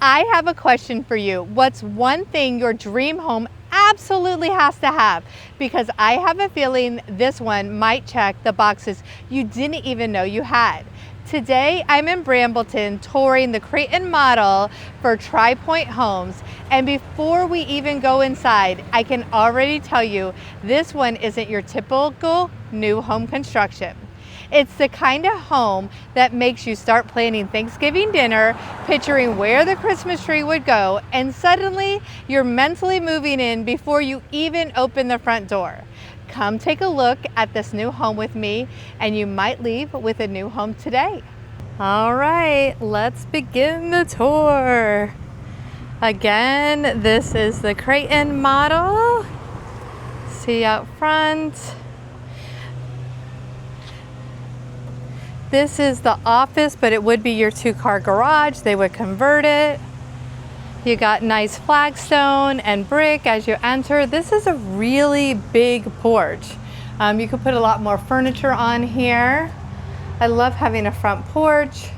I have a question for you. What's one thing your dream home absolutely has to have? Because I have a feeling this one might check the boxes you didn't even know you had. Today, I'm in Brambleton touring the Creighton Model for Tri Pointe Homes. And before we even go inside, I can already tell you this one isn't your typical new home construction. It's the kind of home that makes you start planning Thanksgiving dinner, picturing where the Christmas tree would go, and suddenly you're mentally moving in before you even open the front door. Come take a look at this new home with me, and you might leave with a new home today. All right, let's begin the tour. Again, this is the Creighton Model. See out front. This is the office, but it would be your 2-car garage. They would convert it. You got nice flagstone and brick as you enter. This is a really big porch. You could put a lot more furniture on here. I love having a front porch.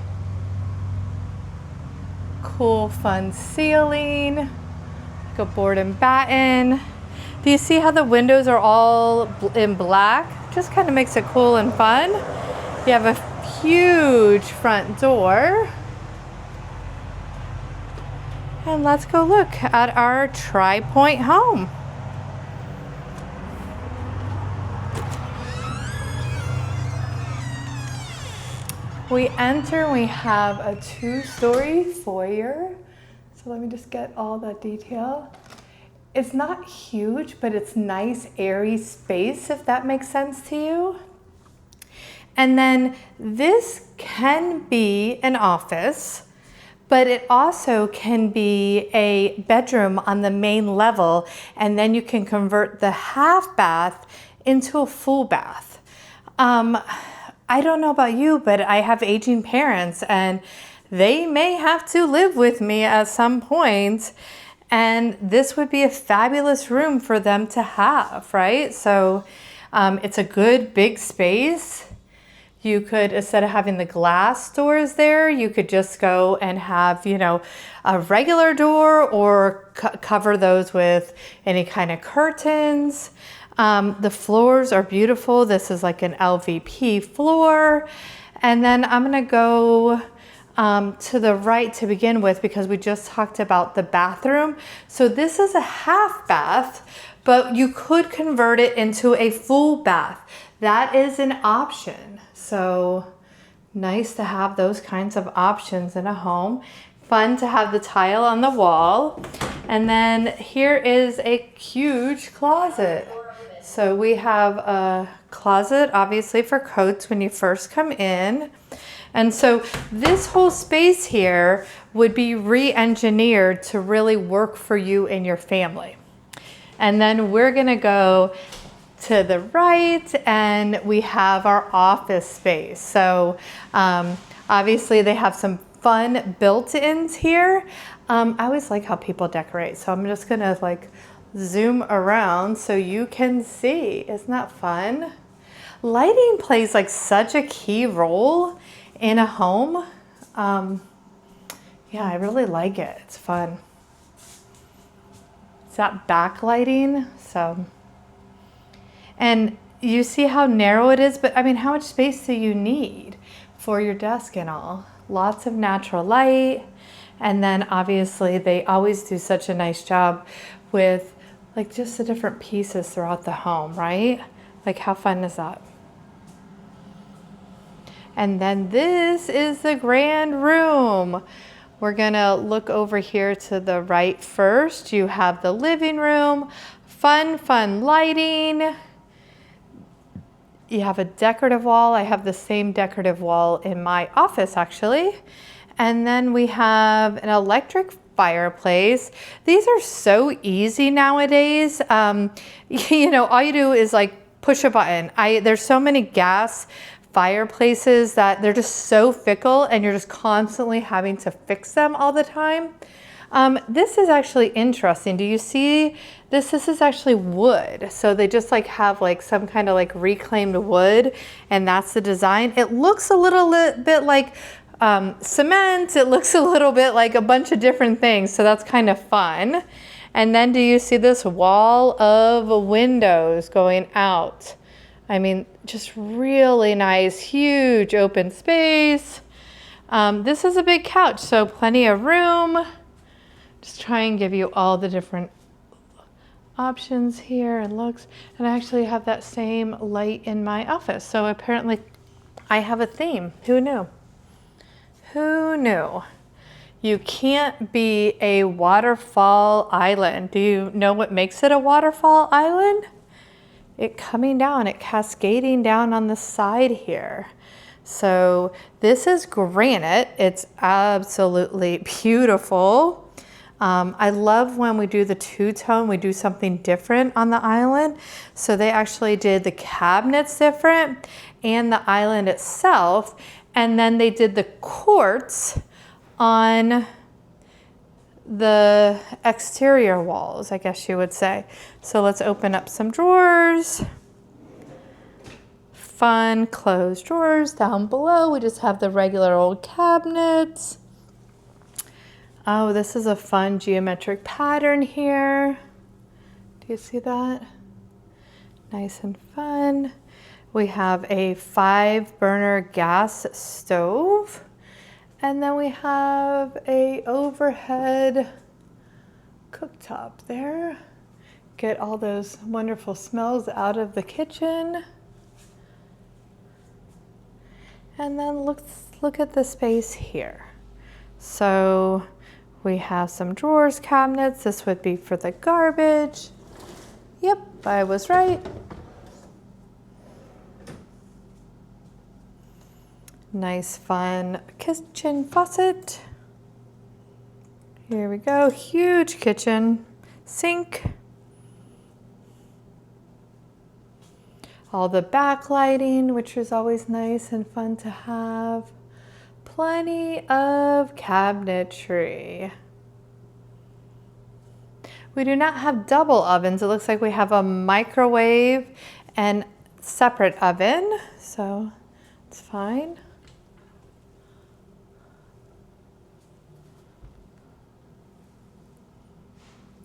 Cool, fun ceiling. Like a board and batten. Do you see how the windows are all in black? Just kind of makes it cool and fun. You have a huge front door. And let's go look at our Tri Pointe home. We enter, we have a 2-story foyer. So let me just get all that detail. It's not huge, but it's nice, airy space, if that makes sense to you. And then this can be an office, but it also can be a bedroom on the main level, and then you can convert the half bath into a full bath. I don't know about you, but I have aging parents, and they may have to live with me at some point, and this would be a fabulous room for them to have, right? So it's a good big space. You could, instead of having the glass doors there, you could just go and have, you know, a regular door, or cover those with any kind of curtains. The floors are beautiful. This is like an LVP floor. And then I'm gonna go to the right to begin with, because we just talked about the bathroom. So this is a half bath, but you could convert it into a full bath. That is an option. So nice to have those kinds of options in a home. Fun to have the tile on the wall. And then here is a huge closet. So we have a closet, obviously, for coats when you first come in. And so this whole space here would be re-engineered to really work for you and your family. And then we're gonna go to the right, and we have our office space. So obviously they have some fun built-ins here. I always like how people decorate, so I'm just gonna like zoom around so you can see. Isn't that fun? Lighting plays like such a key role in a home. Yeah, I really like it. It's fun. It's that backlighting, so. And you see how narrow it is, but I mean, how much space do you need for your desk and all? Lots of natural light. And then obviously they always do such a nice job with like just the different pieces throughout the home, right? Like how fun is that? And then this is the grand room. We're gonna look over here to the right first. You have the living room, fun lighting. You have a decorative wall. I have the same decorative wall in my office, actually. And then we have an electric fireplace. These are so easy nowadays. You know, all you do is like push a button. There's so many gas fireplaces that they're just so fickle, and you're just constantly having to fix them all the time. This is actually interesting. Do you see this? This is actually wood. So they just like have like some kind of like reclaimed wood, and that's the design. It looks a little bit like cement. It looks a little bit like a bunch of different things, so that's kind of fun. And then do you see this wall of windows going out? I mean, just really nice, huge open space. This is a big couch, so plenty of room. Just try and give you all the different options here and looks. And I actually have that same light in my office. So apparently I have a theme. Who knew? Who knew? You can't be a waterfall island. Do you know what makes it a waterfall island? It coming down, it cascading down on the side here. So this is granite. It's absolutely beautiful. I love when we do the two-tone, we do something different on the island. So they actually did the cabinets different and the island itself. And then they did the quartz on the exterior walls, I guess you would say. So let's open up some drawers. Fun closed drawers down below. We just have the regular old cabinets. Oh, this is a fun geometric pattern here. Do you see that? Nice and fun. We have a 5-burner gas stove. And then we have a overhead cooktop there. Get all those wonderful smells out of the kitchen. And then look at the space here. So we have some drawers, cabinets. This would be for the garbage. Yep, I was right. Nice, fun kitchen faucet. Here we go, huge kitchen sink. All the backlighting, which is always nice and fun to have. Plenty of cabinetry. We do not have double ovens. It looks like we have a microwave and separate oven, so it's fine.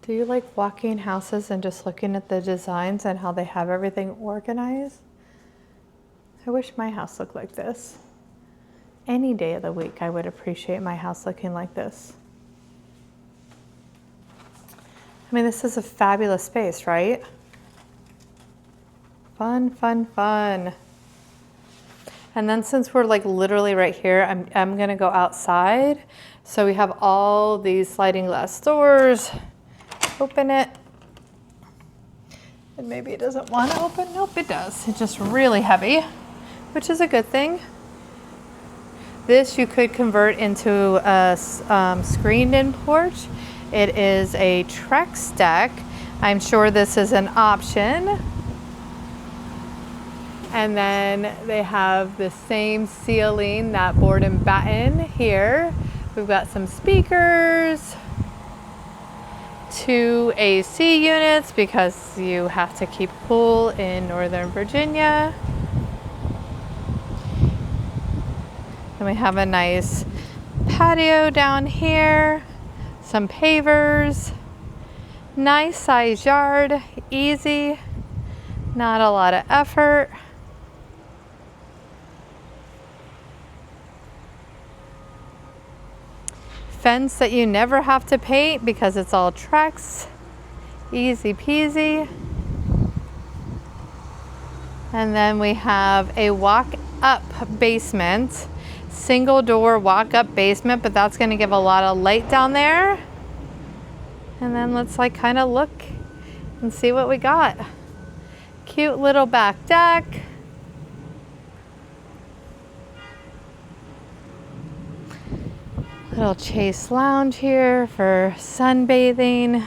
Do you like walking houses and just looking at the designs and how they have everything organized? I wish my house looked like this. Any day of the week, I would appreciate my house looking like this. I mean, this is a fabulous space, right? Fun, fun, fun. And then since we're like literally right here, I'm gonna go outside. So we have all these sliding glass doors. Open it. And maybe it doesn't want to open. Nope, it does. It's just really heavy, which is a good thing. This you could convert into a screened-in porch. It is a Trex deck. I'm sure this is an option. And then they have the same ceiling, that board and batten here. We've got some speakers. 2 AC units because you have to keep cool in Northern Virginia. And we have a nice patio down here, some pavers, nice size yard, easy, not a lot of effort. Fence that you never have to paint because it's all Trex. Easy peasy. And then we have a walk-up basement. Single door walk-up basement, but that's going to give a lot of light down there. And then let's like kind of look and see what we got. Cute little back deck. Little Chase lounge here for sunbathing.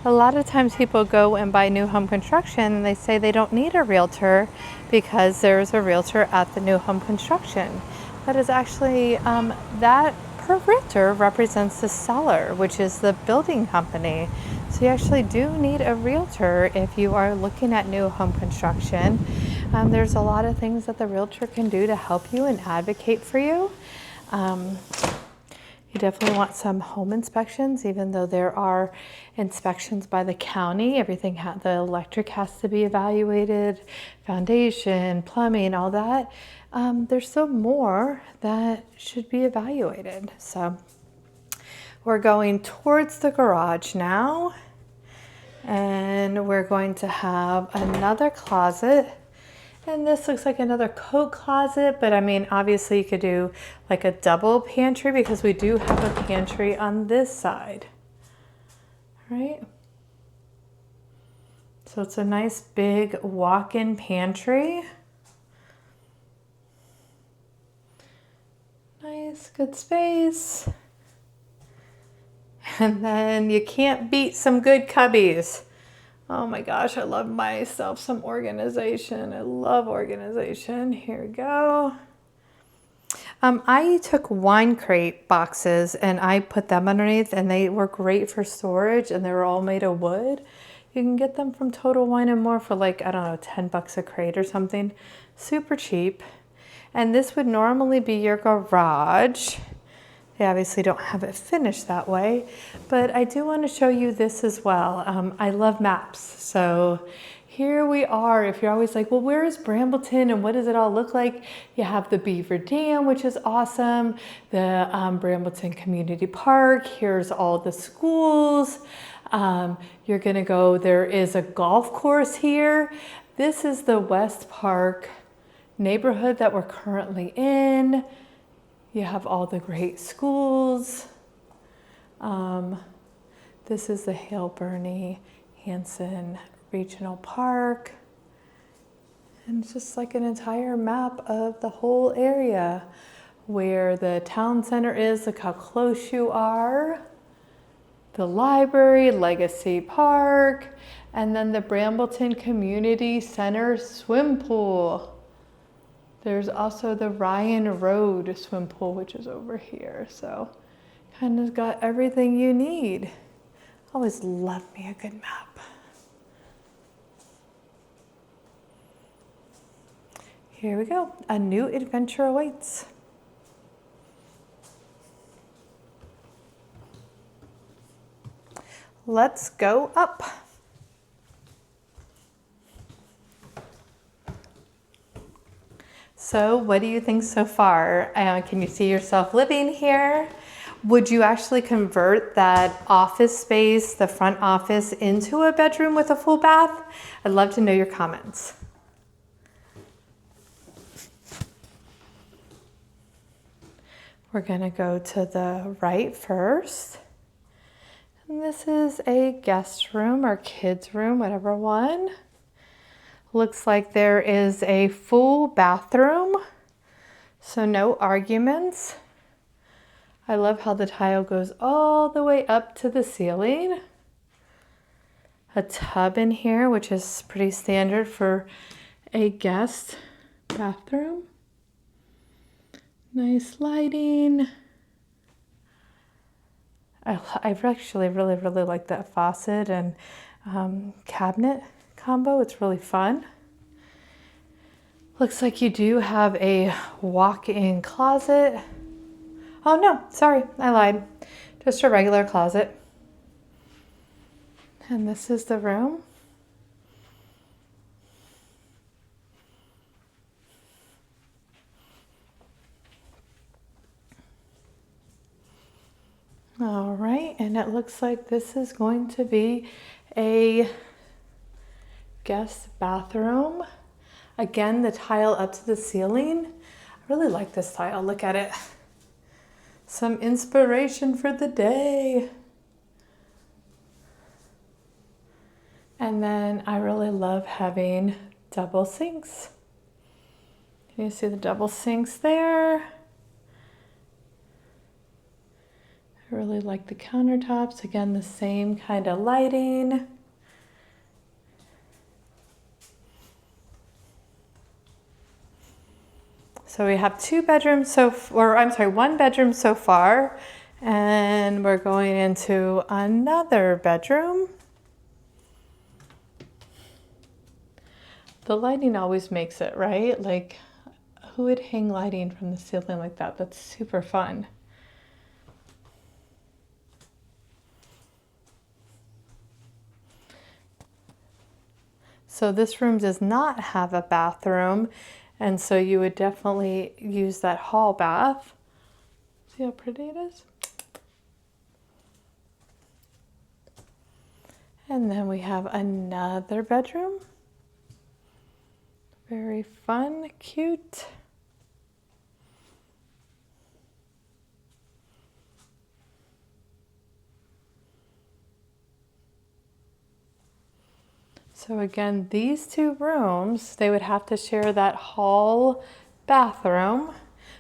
A lot of times people go and buy new home construction and they say they don't need a realtor because there's a realtor at the new home construction. That is actually, that per realtor represents the seller, which is the building company. So you actually do need a realtor if you are looking at new home construction. There's a lot of things that the realtor can do to help you and advocate for you. You definitely want some home inspections, even though there are inspections by the county. Everything, the electric has to be evaluated, foundation, plumbing, all that. There's still more that should be evaluated. So we're going towards the garage now, and we're going to have another closet. And this looks like another coat closet, but I mean, obviously you could do like a double pantry because we do have a pantry on this side, right? So it's a nice big walk-in pantry. Nice, good space. And then you can't beat some good cubbies. Oh my gosh, I love myself some organization. I love organization. Here we go. I took wine crate boxes and I put them underneath, and they were great for storage, and they were all made of wood. You can get them from Total Wine & More for like, I don't know, 10 bucks a crate or something. Super cheap. And this would normally be your garage. They obviously don't have it finished that way, but I do want to show you this as well. I love maps. So here we are. If you're always like, well, where is Brambleton and what does it all look like? You have the Beaver Dam, which is awesome. The Brambleton Community Park. Here's all the schools. You're going to go, there is a golf course here. This is the West Park neighborhood that we're currently in. You have all the great schools. This is the Hale Bernie Hansen Regional Park. And it's just like an entire map of the whole area, where the town center is, look how close you are. The library, Legacy Park, and then the Brambleton Community Center swim pool. There's also the Ryan Road swim pool, which is over here. So kind of got everything you need. Always love me a good map. Here we go. A new adventure awaits. Let's go up. So what do you think so far? Can you see yourself living here? Would you actually convert that office space, the front office, into a bedroom with a full bath? I'd love to know your comments. We're gonna go to the right first. And this is a guest room or kids room, whatever one. Looks like there is a full bathroom, so no arguments. I love how the tile goes all the way up to the ceiling. A tub in here, which is pretty standard for a guest bathroom. Nice lighting. I actually really like that faucet and cabinet combo. It's really fun. Looks like you do have a walk-in closet. Oh no, sorry, I lied. Just a regular closet. And this is the room. All right, and it looks like this is going to be a guest bathroom. Again, the tile up to the ceiling. I really like this tile, look at it. Some inspiration for the day. And then I really love having double sinks. Can you see the double sinks there? I really like the countertops. Again, the same kind of lighting. So we have one bedroom so far, and we're going into another bedroom. The lighting always makes it, right? Like, who would hang lighting from the ceiling like that? That's super fun. So this room does not have a bathroom, and so you would definitely use that hall bath. See how pretty it is? And then we have another bedroom. Very fun, cute. So again, these two rooms, they would have to share that hall bathroom.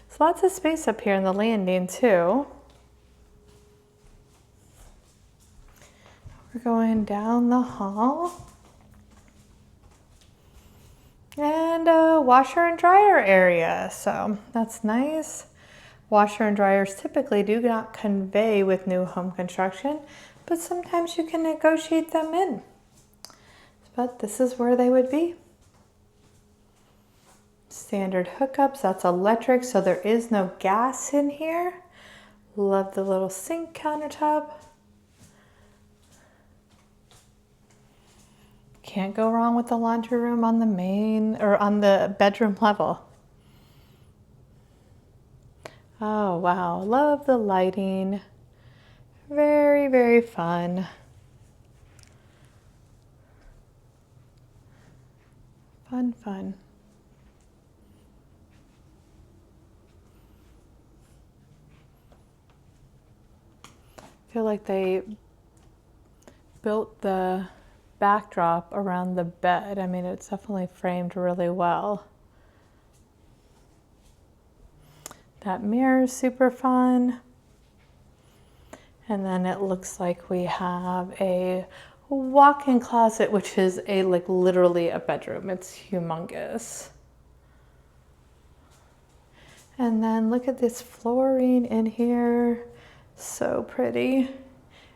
There's lots of space up here in the landing too. We're going down the hall. And a washer and dryer area, so that's nice. Washer and dryers typically do not convey with new home construction, but sometimes you can negotiate them in. But this is where they would be. Standard hookups, that's electric, so there is no gas in here. Love the little sink countertop. Can't go wrong with the laundry room on the main or on the bedroom level. Oh wow, love the lighting. Very, very fun. Fun, fun. I feel like they built the backdrop around the bed. I mean, it's definitely framed really well. That mirror is super fun. And then it looks like we have a walk-in closet, which is like literally a bedroom. It's humongous. And then look at this flooring in here. So pretty.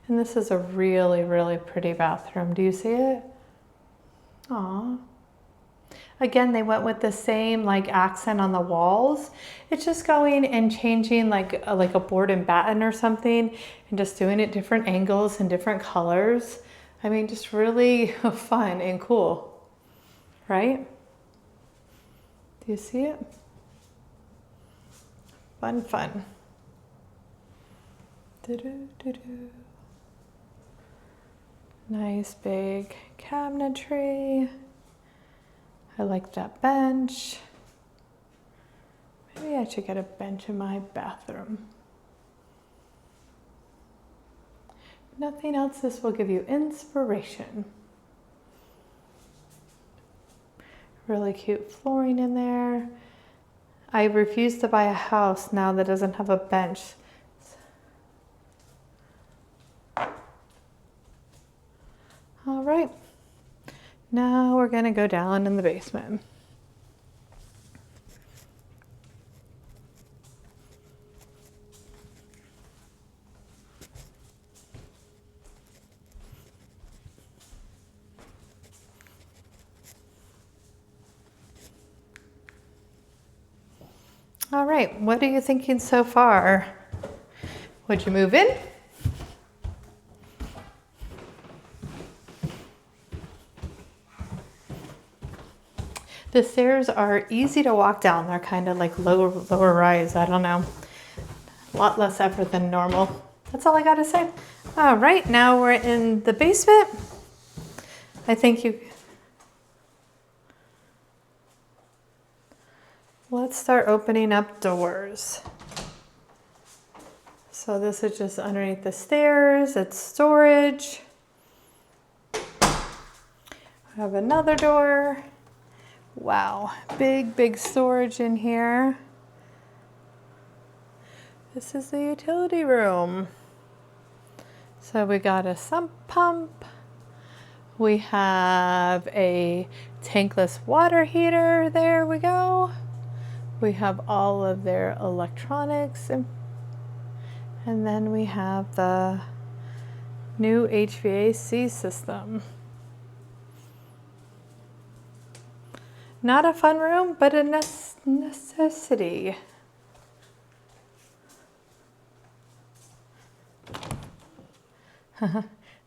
And this is a really, really pretty bathroom. Do you see it? Aw. Again, they went with the same like accent on the walls. It's just going and changing like a board and batten or something and just doing it different angles and different colors. I mean, just really fun and cool, right? Do you see it? Fun, fun. Do-do-do-do. Nice big cabinetry. I like that bench. Maybe I should get a bench in my bathroom. Nothing else, this will give you inspiration. Really cute flooring in there. I refuse to buy a house now that doesn't have a bench. All right, now we're gonna go down in the basement. All right, what are you thinking so far? Would you move in? The stairs are easy to walk down. They're kind of like lower rise. I don't know. A lot less effort than normal. That's all I got to say. All right, now we're in the basement. I think let's start opening up doors. So this is just underneath the stairs. It's storage. I have another door. Wow, big storage in here. This is the utility room. So we got a sump pump. We have a tankless water heater. There we go. We have all of their electronics. And then we have the new HVAC system. Not a fun room, but a necessity.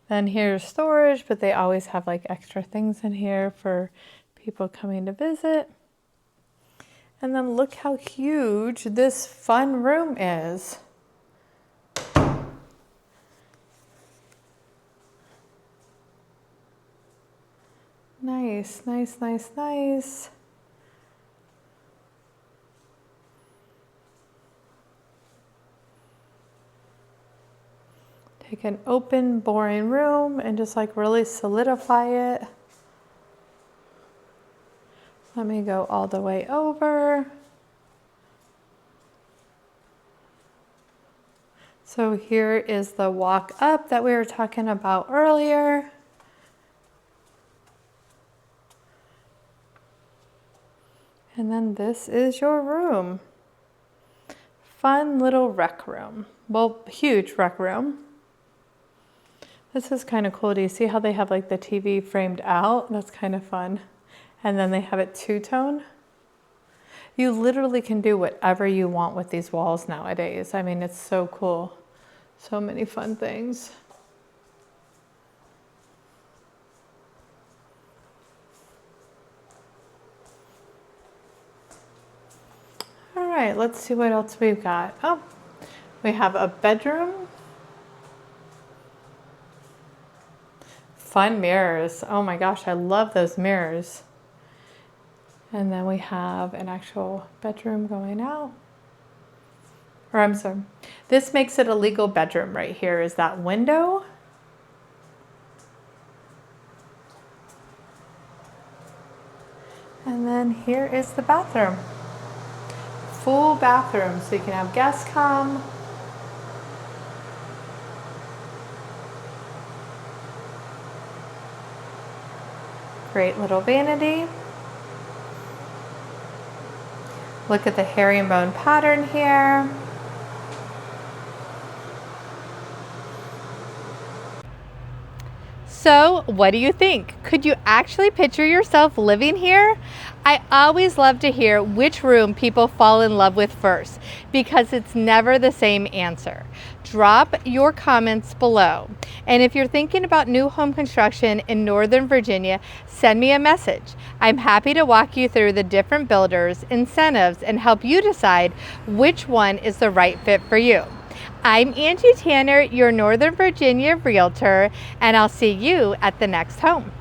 Then here's storage, but they always have like extra things in here for people coming to visit. And then look how huge this fun room is. Nice, nice, nice, nice. Take an open, boring room and just like really solidify it. Let me go all the way over. So here is the walk up that we were talking about earlier. And then this is your room. Fun little rec room. Well, huge rec room. This is kind of cool. Do you see how they have like the TV framed out? That's kind of fun. And then they have it two-tone. You literally can do whatever you want with these walls nowadays. I mean, it's so cool. So many fun things. All right, let's see what else we've got. Oh, we have a bedroom. Fun mirrors. Oh my gosh, I love those mirrors. And then we have an actual bedroom going out. Or I'm sorry, this makes it a legal bedroom right here is that window. And then here is the bathroom. Full bathroom, so you can have guests come. Great little vanity. Look at the herringbone pattern here. So, what do you think? Could you actually picture yourself living here? I always love to hear which room people fall in love with first, because it's never the same answer. Drop your comments below. And if you're thinking about new home construction in Northern Virginia, send me a message. I'm happy to walk you through the different builders, incentives, and help you decide which one is the right fit for you. I'm Angie Tanner, your Northern Virginia Realtor, and I'll see you at the next home.